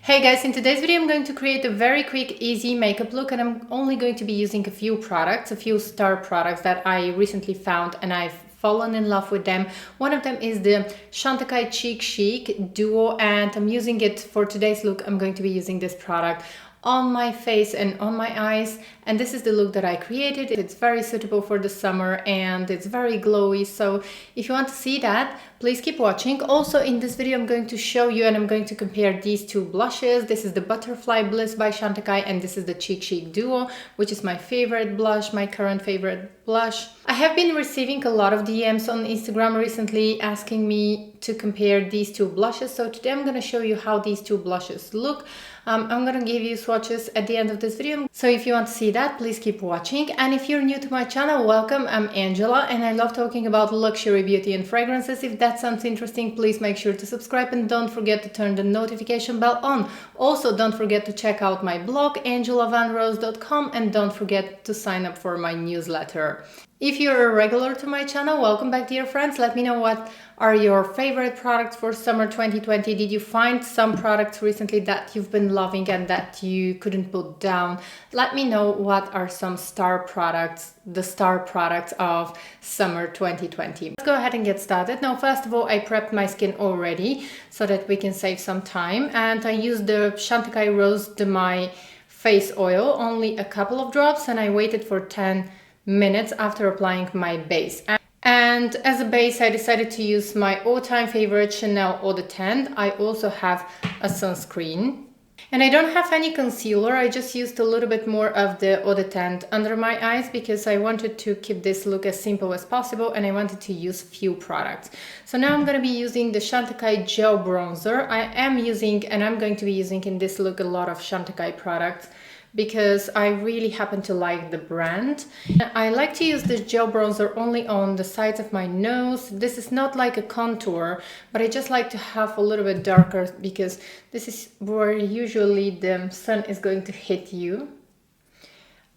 Hey guys, in today's video I'm going to create a very quick, easy makeup look, and I'm only going to be using a few products, a few star products that I recently found and I've fallen in love with them. One of them is the Chantecaille Chic Duo, and I'm using it for today's look. I'm going to be using this product on my face and on my eyes, and this is the look that I created. It's very suitable for the summer and it's very glowy, so if you want to see that, please keep watching. Also in this video I'm going to show you and I'm going to compare these two blushes. This is the Butterfly Bliss by Chantecaille and this is the Chic Duo, which is my favorite blush, my current favorite blush. I have been receiving a lot of DMs on Instagram recently asking me to compare these two blushes, so today I'm going to show you how these two blushes look. I'm going to give you swatches at the end of this video, so if you want to see that, please keep watching. And if you're new to my channel, welcome. I'm Angela and I love talking about luxury, beauty and fragrances. If that sounds interesting, please make sure to subscribe and don't forget to turn the notification bell on. Also, don't forget to check out my blog angelavanrose.com and don't forget to sign up for my newsletter. If you're a regular to my channel, welcome back, dear friends. Let me know what are your favorite products for summer 2020. Did you find some products recently that you've been loving and that you couldn't put down? Let me know what are some star products, the star products of summer 2020. Let's go ahead and get started. Now, first of all, I prepped my skin already so that we can save some time. And I used the Chantecaille Rose de My face oil, only a couple of drops, and I waited for 10 minutes after applying my base. And as a base, I decided to use my all-time favorite Chanel Eau de Teint. I also have a sunscreen. And I don't have any concealer. I just used a little bit more of the Eau de Teint under my eyes because I wanted to keep this look as simple as possible and I wanted to use few products. So now I'm going to be using the Chantecaille Gel Bronzer. I'm going to be using in this look a lot of Chantecaille products because I really happen to like the brand. I like to use this gel bronzer only on the sides of my nose. This is not like a contour, but I just like to have a little bit darker because this is where usually the sun is going to hit you.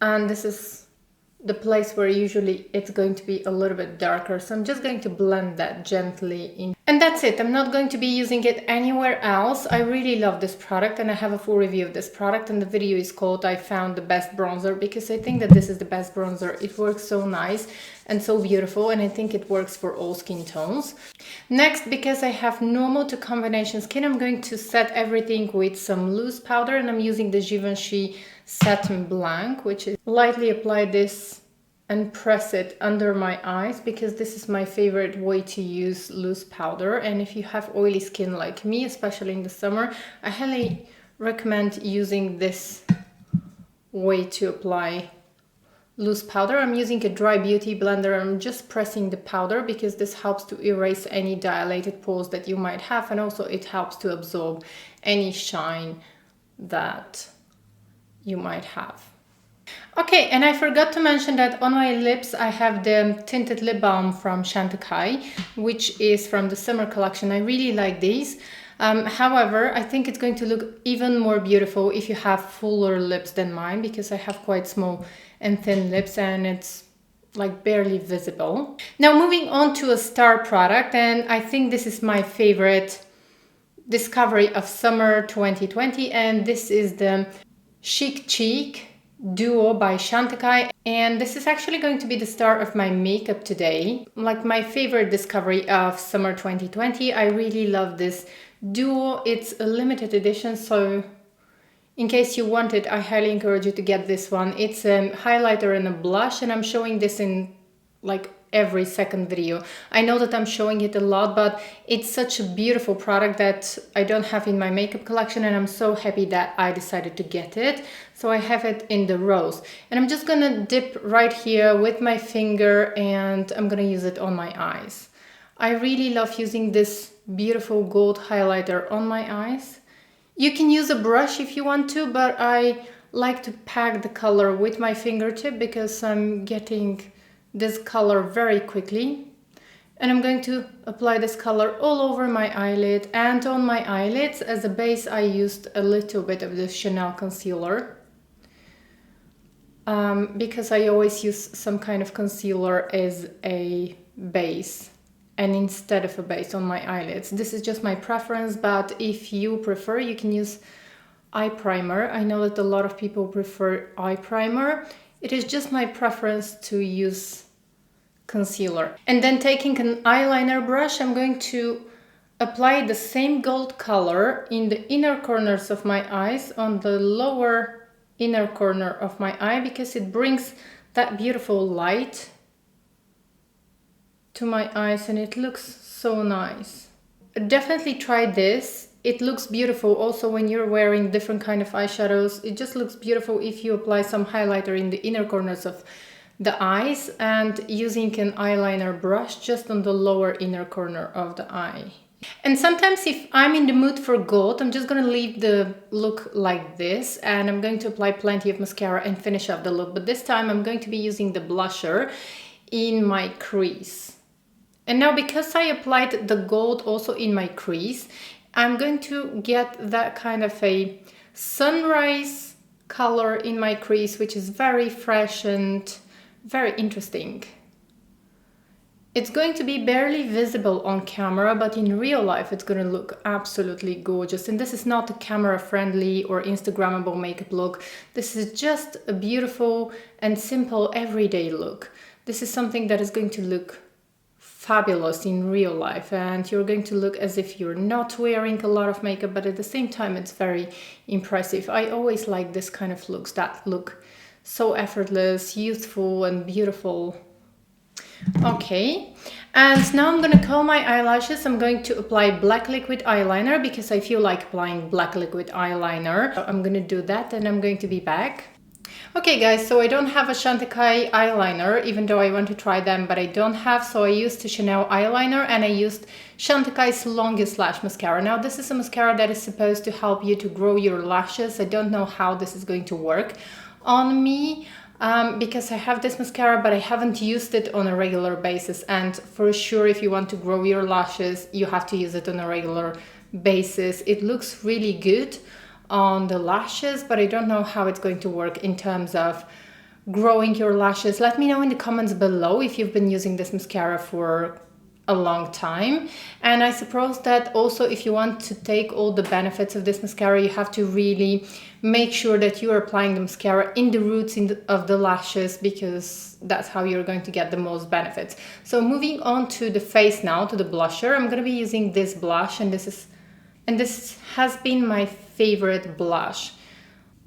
And this is the place where usually it's going to be a little bit darker. So I'm just going to blend that gently in. And that's it. I'm not going to be using it anywhere else. I really love this product and I have a full review of this product, and the video is called I Found the Best Bronzer because I think that this is the best bronzer. It works so nice and so beautiful, and I think it works for all skin tones. Next, because I have normal to combination skin, I'm going to set everything with some loose powder, and I'm using the Givenchy Satin Blanc, which is lightly apply this and press it under my eyes because this is my favorite way to use loose powder. And if you have oily skin like me, especially in the summer, I highly recommend using this way to apply loose powder. I'm using a dry beauty blender. I'm just pressing the powder because this helps to erase any dilated pores that you might have, and also it helps to absorb any shine that you might have. Okay, and I forgot to mention that on my lips I have the tinted lip balm from Chantecaille, which is from the summer collection. I really like these. However, I think it's going to look even more beautiful if you have fuller lips than mine, because I have quite small and thin lips and it's like barely visible. Now moving on to a star product, and I think this is my favorite discovery of summer 2020, and this is the Chic Duo by Chantecaille, and this is actually going to be the star of my makeup today. Like my favorite discovery of summer 2020. I really love this duo. It's a limited edition, so in case you want it, I highly encourage you to get this one. It's a highlighter and a blush, and I'm showing this in like every second video. I know that I'm showing it a lot, but it's such a beautiful product that I don't have in my makeup collection, and I'm so happy that I decided to get it. So I have it in the rose, and I'm just gonna dip right here with my finger and I'm gonna use it on my eyes. I really love using this beautiful gold highlighter on my eyes. You can use a brush if you want to, but I like to pack the color with my fingertip because I'm getting this color very quickly, and I'm going to apply this color all over my eyelid, and on my eyelids as a base I used a little bit of the Chanel concealer because I always use some kind of concealer as a base and instead of a base on my eyelids. This is just my preference, but if you prefer, you can use eye primer. I know that a lot of people prefer eye primer. It is just my preference to use concealer. And then taking an eyeliner brush, I'm going to apply the same gold color in the inner corners of my eyes, on the lower inner corner of my eye, because it brings that beautiful light to my eyes and it looks so nice. Definitely try this. It looks beautiful also when you're wearing different kind of eyeshadows. It just looks beautiful if you apply some highlighter in the inner corners of the eyes and using an eyeliner brush just on the lower inner corner of the eye. And sometimes if I'm in the mood for gold, I'm just going to leave the look like this and I'm going to apply plenty of mascara and finish up the look. But this time I'm going to be using the blusher in my crease. And now because I applied the gold also in my crease, I'm going to get that kind of a sunrise color in my crease, which is very fresh and very interesting. It's going to be barely visible on camera, but in real life it's going to look absolutely gorgeous. And this is not a camera-friendly or Instagrammable makeup look. This is just a beautiful and simple everyday look. This is something that is going to look fabulous in real life, and you're going to look as if you're not wearing a lot of makeup, but at the same time it's very impressive. I always like this kind of looks that look so effortless, youthful and beautiful. Okay, and now I'm gonna curl my eyelashes. I'm going to apply black liquid eyeliner because I feel like applying black liquid eyeliner. So I'm gonna do that and I'm going to be back. Okay guys, so I don't have a Chantecaille eyeliner, even though I want to try them, but I don't have, so I used the Chanel eyeliner and I used Chantecaille's Longest Lash Mascara. Now this is a mascara that is supposed to help you to grow your lashes. I don't know how this is going to work on me because I have this mascara, but I haven't used it on a regular basis. And for sure, if you want to grow your lashes, you have to use it on a regular basis. It looks really good on the lashes, but I don't know how it's going to work in terms of growing your lashes. Let me know in the comments below if you've been using this mascara for a long time. And I suppose that also if you want to take all the benefits of this mascara, you have to really make sure that you are applying the mascara in the roots of the lashes, because that's how you're going to get the most benefits. So moving on to the face now, to the blusher, I'm going to be using this blush, and this has been my favorite blush.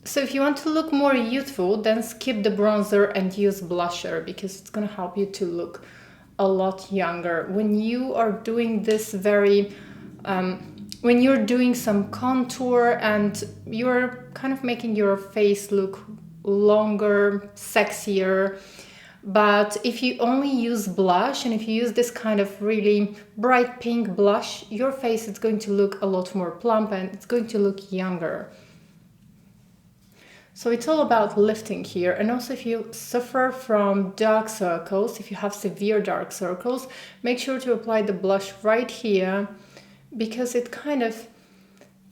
So if you want to look more youthful, then skip the bronzer and use blusher, because it's going to help you to look a lot younger. When you are doing this when you're doing some contour and you're kind of making your face look longer, sexier. But if you only use blush and if you use this kind of really bright pink blush, your face is going to look a lot more plump and it's going to look younger. So it's all about lifting here. And also if you suffer from dark circles, if you have severe dark circles, make sure to apply the blush right here, because it kind of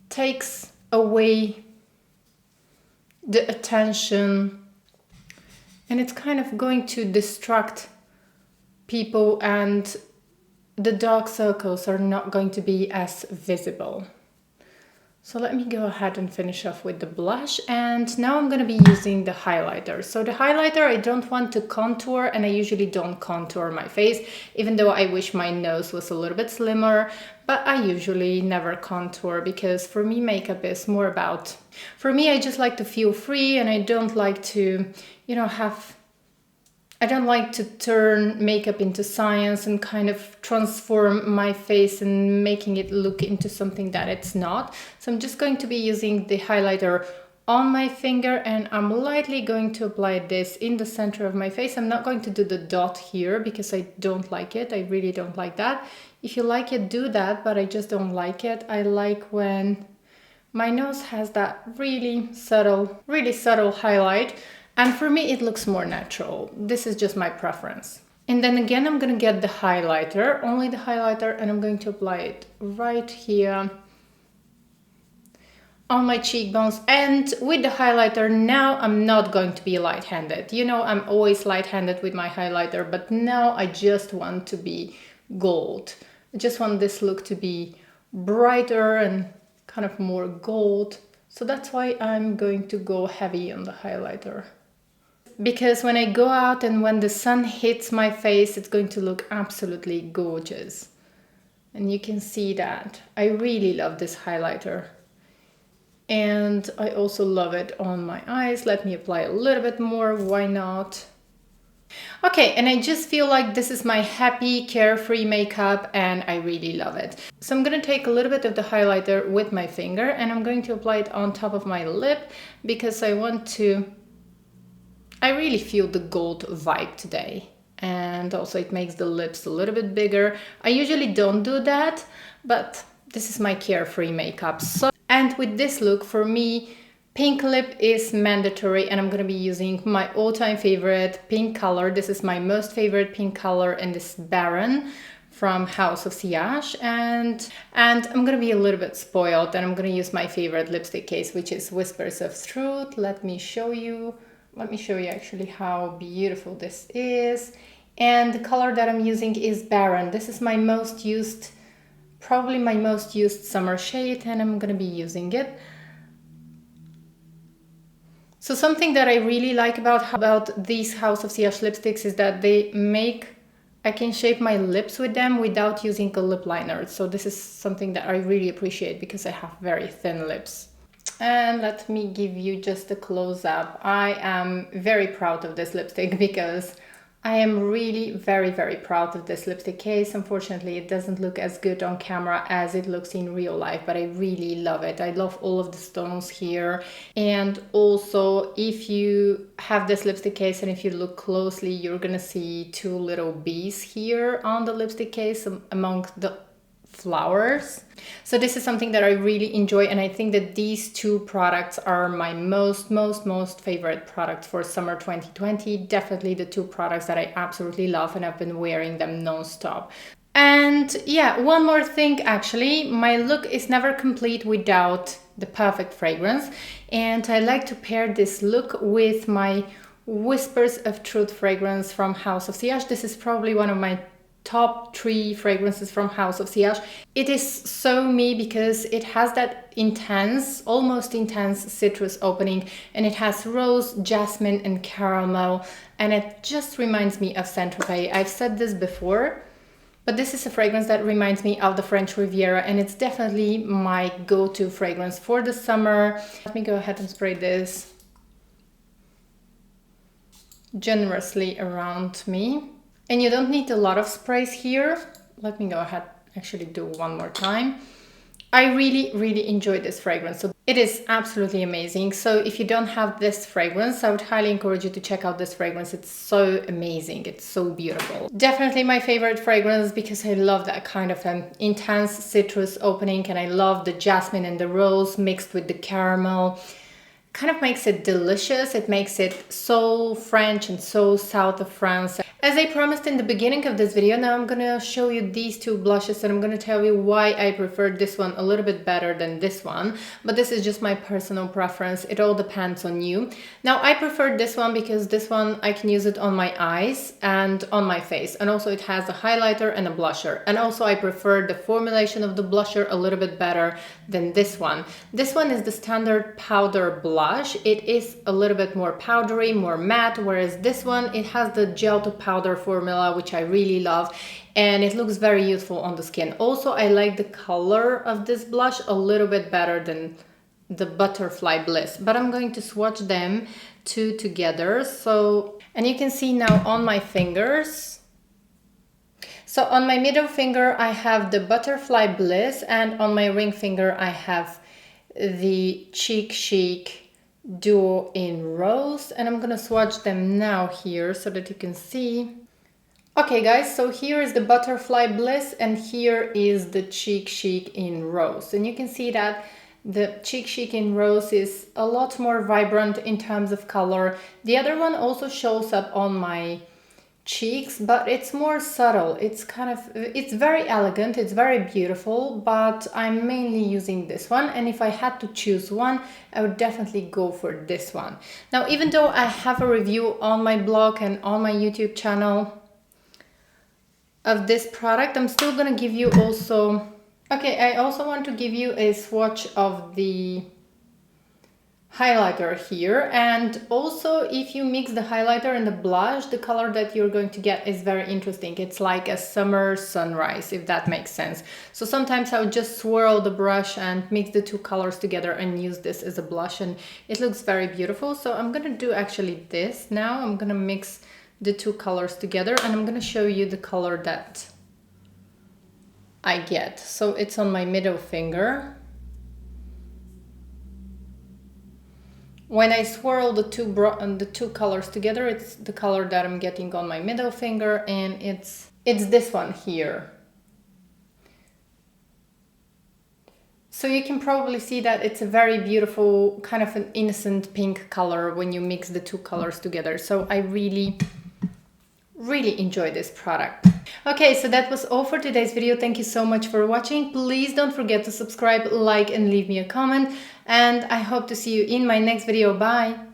takes away the attention and it's kind of going to distract people and the dark circles are not going to be as visible. So let me go ahead and finish off with the blush, and now I'm going to be using the highlighter. So the highlighter, I don't want to contour, and I usually don't contour my face, even though I wish my nose was a little bit slimmer, but I usually never contour because for me makeup is more about, for me I just like to feel free, and I don't like to, I don't like to turn makeup into science and kind of transform my face and making it look into something that it's not. So I'm just going to be using the highlighter on my finger, and I'm lightly going to apply this in the center of my face. I'm not going to do the dot here because I don't like it. I really don't like that. If you like it, do that, but I just don't like it. I like when my nose has that really subtle highlight. And for me, it looks more natural. This is just my preference. And then again, I'm gonna get the highlighter, only the highlighter, and I'm going to apply it right here on my cheekbones. And with the highlighter, now I'm not going to be light-handed. You know, I'm always light-handed with my highlighter, but now I just want to be gold. I just want this look to be brighter and kind of more gold. So that's why I'm going to go heavy on the highlighter. Because when I go out and when the sun hits my face, it's going to look absolutely gorgeous. And you can see that. I really love this highlighter. And I also love it on my eyes. Let me apply a little bit more, why not? Okay, and I just feel like this is my happy, carefree makeup and I really love it. So I'm gonna take a little bit of the highlighter with my finger and I'm going to apply it on top of my lip because I really feel the gold vibe today. And also it makes the lips a little bit bigger. I usually don't do that, but this is my carefree makeup. And with this look, for me, pink lip is mandatory and I'm gonna be using my all-time favorite pink color. This is my most favorite pink color and this Baron from House of Sillage. And I'm gonna be a little bit spoiled and I'm gonna use my favorite lipstick case, which is Whispers of Truth. Let me show you actually how beautiful this is. And the color that I'm using is Baron. This is my most used, probably my most used summer shade, and I'm gonna be using it. So something that I really like about these House of Sillage lipsticks is that I can shape my lips with them without using a lip liner. So this is something that I really appreciate because I have very thin lips. And let me give you just a close-up. I am very proud of this lipstick because I am really very, very proud of this lipstick case. Unfortunately, it doesn't look as good on camera as it looks in real life, but I really love it. I love all of the stones here. And also, if you have this lipstick case and if you look closely, you're gonna see two little bees here on the lipstick case among the flowers. So this is something that I really enjoy, and I think that these two products are my most favorite products for summer 2020. Definitely the two products that I absolutely love and I've been wearing them non-stop. And yeah, one more thing actually, my look is never complete without the perfect fragrance, and I like to pair this look with my Whispers of Truth fragrance from House of Sillage. This is probably one of my top 3 fragrances from House of Sillage. It is so me because it has that intense, almost intense citrus opening, and it has rose, jasmine and caramel, and it just reminds me of Saint-Tropez. I've said this before, but this is a fragrance that reminds me of the French Riviera, and it's definitely my go-to fragrance for the summer. Let me go ahead and spray this generously around me. And you don't need a lot of sprays here. Let me go ahead, actually do one more time. I really enjoy this fragrance. So it is absolutely amazing. So if you don't have this fragrance, I would highly encourage you to check out this fragrance. It's so amazing. It's so beautiful. Definitely my favorite fragrance because I love that kind of an intense citrus opening, and I love the jasmine and the rose mixed with the caramel. Kind of makes it delicious. It makes it so French and so south of France. As I promised in the beginning of this video, now I'm gonna show you these two blushes and I'm gonna tell you why I prefer this one a little bit better than this one. But this is just my personal preference. It all depends on you. Now I prefer this one because this one I can use it on my eyes and on my face. And also it has a highlighter and a blusher. And also I prefer the formulation of the blusher a little bit better than this one. This one is the standard powder blush. It is a little bit more powdery, more matte, whereas this one, it has the gel to powder formula, which I really love, and it looks very youthful on the skin. Also, I like the color of this blush a little bit better than the Butterfly Bliss, but I'm going to swatch them two together. So, and you can see now on my fingers. So on my middle finger, I have the Butterfly Bliss, and on my ring finger, I have the Chic Duo in Rose, and I'm gonna swatch them now here so that you can see. Okay guys, so here is the Butterfly Bliss and here is the Chic in Rose, and you can see that the Chic in Rose is a lot more vibrant in terms of color. The other one also shows up on my cheeks, but it's more subtle. It's very elegant, it's very beautiful, but I'm mainly using this one, and if I had to choose one, I would definitely go for this one. Now, even though I have a review on my blog and on my YouTube channel of this product, I'm still gonna give you also... Okay, I also want to give you a swatch of the highlighter here. And also, if you mix the highlighter and the blush, the color that you're going to get is very interesting. It's like a summer sunrise, if that makes sense. So sometimes I would just swirl the brush and mix the two colors together and use this as a blush, and it looks very beautiful. So I'm gonna do actually this now. I'm gonna mix the two colors together, and I'm gonna show you the color that I get. So it's on my middle finger. When I swirl the two colors together, it's the color that I'm getting on my middle finger, and it's this one here. So you can probably see that it's a very beautiful, kind of an innocent pink color when you mix the two colors together. So I really enjoy this product. Okay, so that was all for today's video. Thank you so much for watching. Please don't forget to subscribe, like, and leave me a comment. And I hope to see you in my next video. Bye!